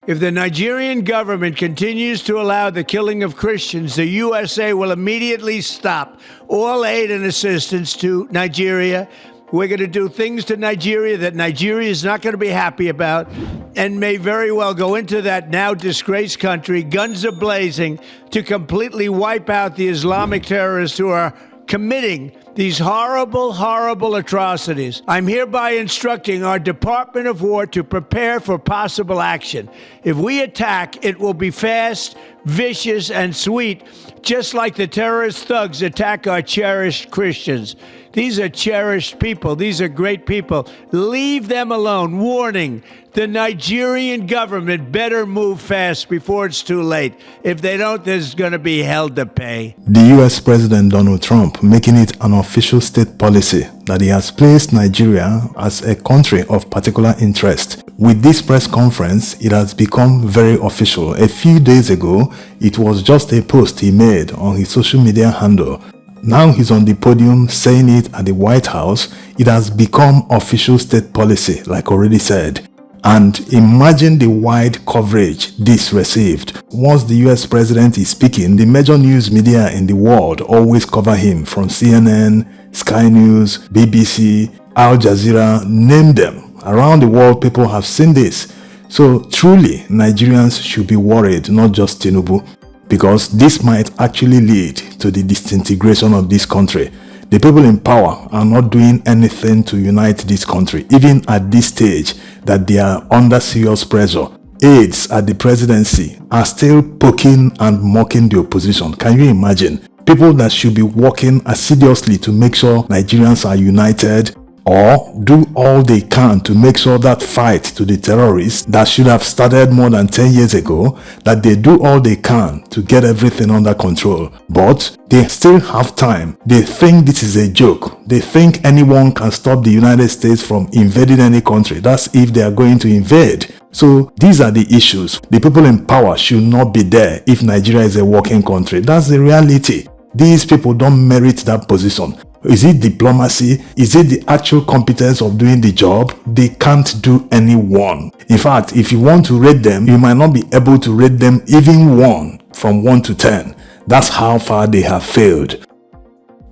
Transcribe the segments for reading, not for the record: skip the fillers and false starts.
If the Nigerian government continues to allow the killing of Christians, the USA will immediately stop all aid and assistance to Nigeria. We're going to do things to Nigeria that Nigeria is not going to be happy about and may very well go into that now disgraced country, guns a-blazing, to completely wipe out the Islamic terrorists who are committing these horrible, horrible atrocities. I'm hereby instructing our Department of War to prepare for possible action. If we attack, it will be fast, vicious, and sweet, just like the terrorist thugs attack our cherished Christians. These are cherished people. These are great people. Leave them alone. Warning, the Nigerian government better move fast before it's too late. If they don't, there's going to be hell to pay. The US President Donald Trump making it an official state policy that he has placed Nigeria as a country of particular interest. With this press conference, it has become very official. A few days ago, it was just a post he made on his social media handle. Now he's on the podium saying it at the White House. It has become official state policy, like already said. And imagine the wide coverage this received. Once the US president is speaking, the major news media in the world always cover him, from CNN, Sky News, BBC, Al Jazeera, name them. Around the world, people have seen this. So truly, Nigerians should be worried, not just Tinubu, because this might actually lead to the disintegration of this country. The people in power are not doing anything to unite this country, even at this stage that they are under serious pressure. Aides at the presidency are still poking and mocking the opposition. Can you imagine? People that should be working assiduously to make sure Nigerians are united, or do all they can to make sure that fight to the terrorists that should have started more than 10 years ago, that they do all they can to get everything under control. But they still have time. They think this is a joke. They think anyone can stop the United States from invading any country. That's if they are going to invade. So these are the issues. The people in power should not be there if Nigeria is a working country. That's the reality. These people don't merit that position. Is it diplomacy? Is it the actual competence of doing the job? They can't do any one. In fact, if you want to rate them, you might not be able to rate them even 1 from 1 to 10. That's how far they have failed.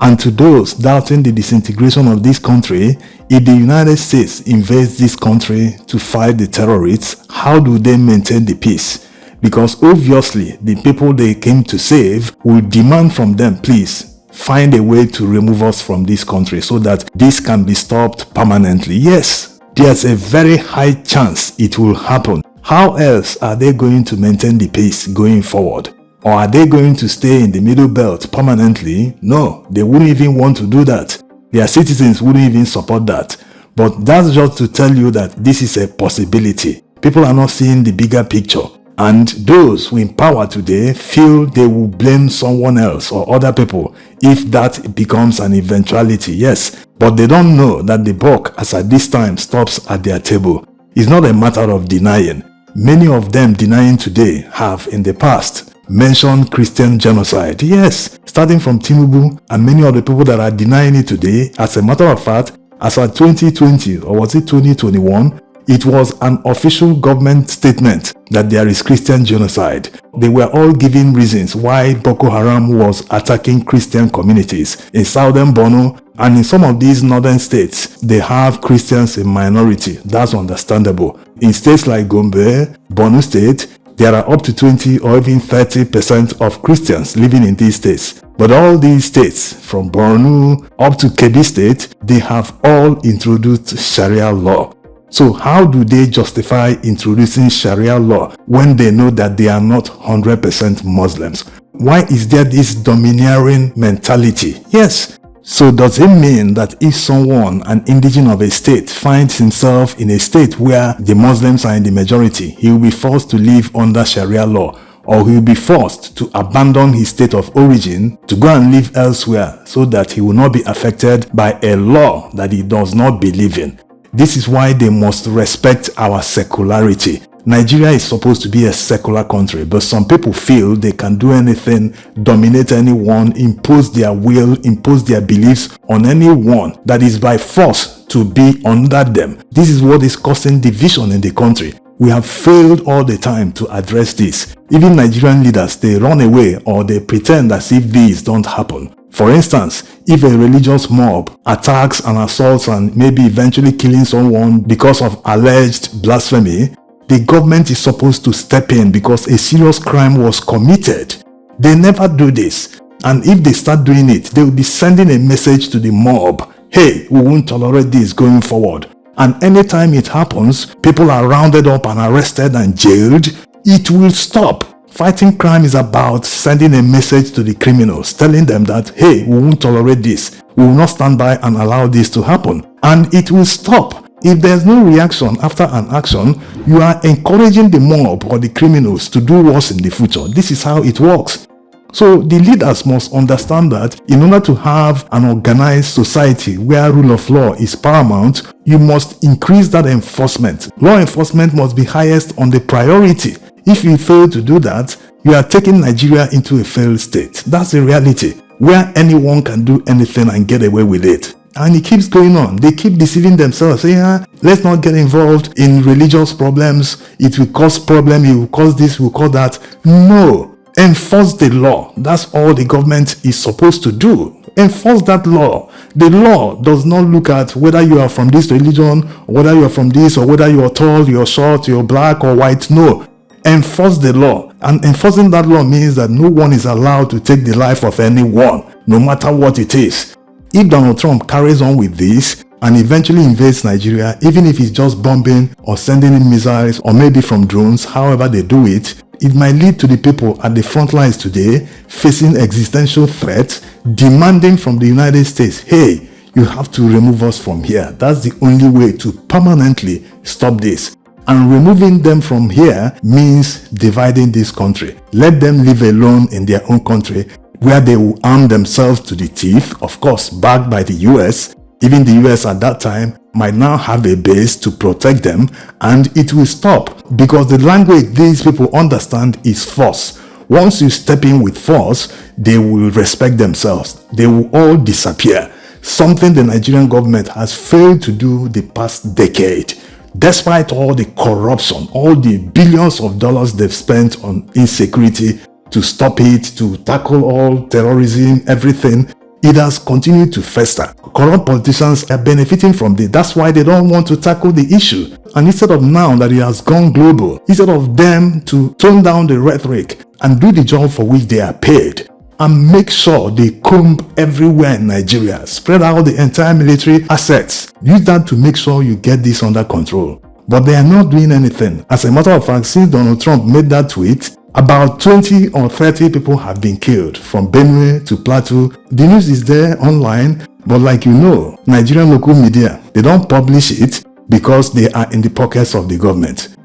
And to those doubting the disintegration of this country, if the United States invades this country to fight the terrorists, how do they maintain the peace? Because obviously, the people they came to save will demand from them, please, find a way to remove us from this country so that this can be stopped permanently. Yes, there's a very high chance it will happen. How else are they going to maintain the peace going forward? Or are they going to stay in the Middle Belt permanently? No, they wouldn't even want to do that. Their citizens wouldn't even support that. But that's just to tell you that this is a possibility. People are not seeing the bigger picture. And those who in power today feel they will blame someone else or other people if that becomes an eventuality. Yes, but they don't know that the buck, as at this time, stops at their table. It's not a matter of denying. Many of them denying today have in the past mentioned Christian genocide. Yes, starting from Tinubu and many of the people that are denying it today. As a matter of fact, as at 2020 or was it 2021, it was an official government statement that there is Christian genocide. They were all giving reasons why Boko Haram was attacking Christian communities in southern Borno, and in some of these northern states, they have Christians in minority. That's understandable. In states like Gombe, Borno State, there are up to 20 or even 30% of Christians living in these states. But all these states, from Borno up to Kebbi State, they have all introduced Sharia law. So how do they justify introducing Sharia law when they know that they are not 100% Muslims? Why is there this domineering mentality? Yes. So does it mean that if someone, an indigene of a state, finds himself in a state where the Muslims are in the majority, he will be forced to live under Sharia law, or he will be forced to abandon his state of origin to go and live elsewhere so that he will not be affected by a law that he does not believe in? This is why they must respect our secularity. Nigeria is supposed to be a secular country, but some people feel they can do anything, dominate anyone, impose their will, impose their beliefs on anyone that is by force to be under them. This is what is causing division in the country. We have failed all the time to address this. Even Nigerian leaders, they run away or they pretend as if these don't happen. For instance, if a religious mob attacks and assaults and maybe eventually killing someone because of alleged blasphemy, the government is supposed to step in because a serious crime was committed. They never do this. And if they start doing it, they will be sending a message to the mob, hey, we won't tolerate this going forward. And anytime it happens, people are rounded up and arrested and jailed, it will stop. Fighting crime is about sending a message to the criminals, telling them that, hey, we won't tolerate this. We will not stand by and allow this to happen. And it will stop. If there's no reaction after an action, you are encouraging the mob or the criminals to do worse in the future. This is how it works. So the leaders must understand that in order to have an organized society where rule of law is paramount, you must increase that enforcement. Law enforcement must be highest on the priority. If you fail to do that, you are taking Nigeria into a failed state. That's the reality, where anyone can do anything and get away with it. And it keeps going on. They keep deceiving themselves. Say, let's not get involved in religious problems. It will cause problem. It will cause this, it will cause that. No. Enforce the law. That's all the government is supposed to do. Enforce that law. The law does not look at whether you are from this religion, or whether you are from this, or whether you are tall, you are short, you are black or white. No. Enforce the law. And enforcing that law means that no one is allowed to take the life of anyone, no matter what it is. If Donald Trump carries on with this and eventually invades Nigeria, even if he's just bombing or sending in missiles or maybe from drones, however they do it, it might lead to the people at the front lines today facing existential threats, demanding from the United States, hey, you have to remove us from here. That's the only way to permanently stop this. And removing them from here means dividing this country. Let them live alone in their own country where they will arm themselves to the teeth, of course, backed by the US. Even the US at that time might now have a base to protect them, and it will stop because the language these people understand is force. Once you step in with force, they will respect themselves. They will all disappear. Something the Nigerian government has failed to do the past decade. Despite all the corruption, all the billions of dollars they've spent on insecurity to stop it, to tackle all terrorism, everything, it has continued to fester. Corrupt politicians are benefiting from this. That's why they don't want to tackle the issue. And instead of now that it has gone global, instead of them to tone down the rhetoric and do the job for which they are paid, and make sure they comb everywhere in Nigeria, spread out the entire military assets. Use that to make sure you get this under control. But they are not doing anything. As a matter of fact, since Donald Trump made that tweet, about 20 or 30 people have been killed from Benue to Plateau. The news is there online, but like you know, Nigerian local media, they don't publish it because they are in the pockets of the government.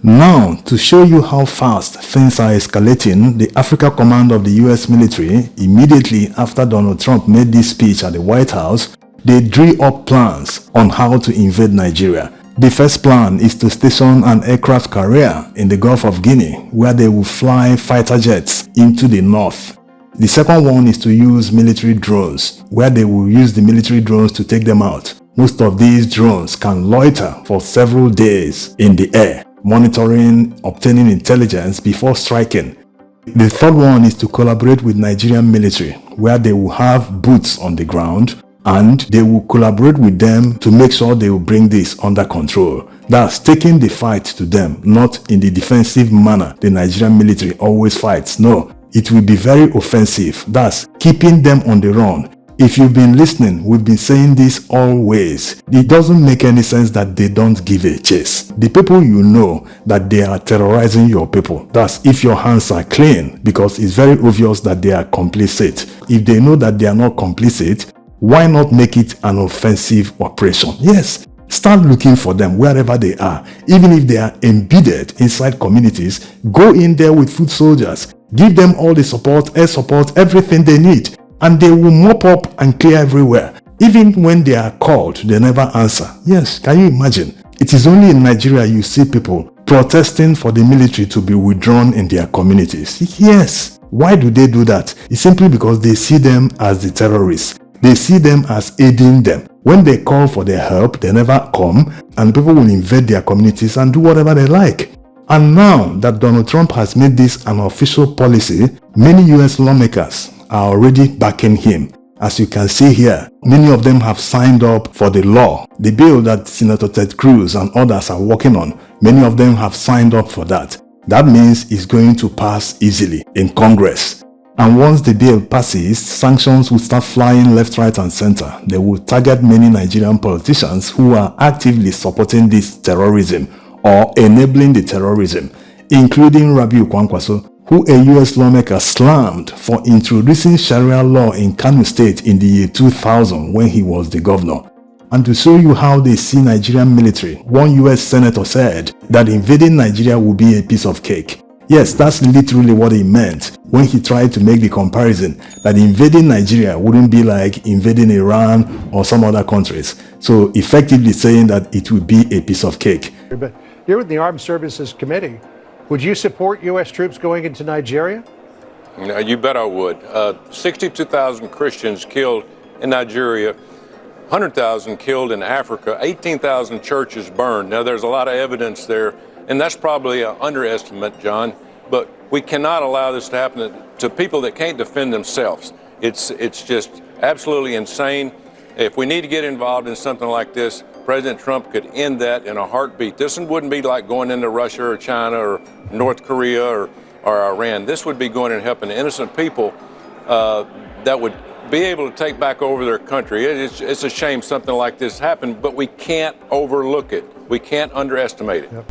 Now, to show you how fast things are escalating, the Africa Command of the US military, immediately after Donald Trump made this speech at the White House, they drew up plans on how to invade Nigeria. The first plan is to station an aircraft carrier in the Gulf of Guinea, where they will fly fighter jets into the north. The second one is to use military drones, where they will use the military drones to take them out. Most of these drones can loiter for several days in the air, monitoring, obtaining intelligence before striking. The third one is to collaborate with Nigerian military, where they will have boots on the ground, and they will collaborate with them to make sure they will bring this under control. That's taking the fight to them, not in the defensive manner the Nigerian military always fights. No, it will be very offensive. That's keeping them on the run. If you've been listening, we've been saying this always. It doesn't make any sense that they don't give a chase. The people you know that they are terrorizing your people. That's if your hands are clean, because it's very obvious that they are complicit. If they know that they are not complicit, why not make it an offensive operation? Yes, start looking for them wherever they are. Even if they are embedded inside communities, go in there with foot soldiers. Give them all the support, air support, everything they need. And they will mop up and clear everywhere. Even when they are called, they never answer. Yes, can you imagine? It is only in Nigeria you see people protesting for the military to be withdrawn in their communities. Yes. Why do they do that? It's simply because they see them as the terrorists. They see them as aiding them. When they call for their help, they never come, and people will invade their communities and do whatever they like. And now that Donald Trump has made this an official policy, many US lawmakers are already backing him. As you can see here, many of them have signed up for the law. The bill that Senator Ted Cruz and others are working on, many of them have signed up for that. That means it's going to pass easily in Congress. And once the bill passes, sanctions will start flying left, right, and center. They will target many Nigerian politicians who are actively supporting this terrorism or enabling the terrorism, including Rabiu Kwankwaso, who a US lawmaker slammed for introducing Sharia law in Kano State in the year 2000 when he was the governor. And to show you how they see Nigerian military, one US senator said that invading Nigeria would be a piece of cake. Yes, that's literally what he meant when he tried to make the comparison that invading Nigeria wouldn't be like invading Iran or some other countries. So effectively saying that it would be a piece of cake. But you're in the Armed Services Committee. Would you support U.S. troops going into Nigeria? You bet I would. 62,000 Christians killed in Nigeria, 100,000 killed in Africa, 18,000 churches burned. Now, there's a lot of evidence there, and that's probably an underestimate, John, but we cannot allow this to happen to people that can't defend themselves. It's just absolutely insane. If we need to get involved in something like this, President Trump could end that in a heartbeat. This wouldn't be like going into Russia or China or North Korea or Iran. This would be going and helping innocent people that would be able to take back over their country. It's a shame something like this happened, but we can't overlook it. We can't underestimate it. Yep.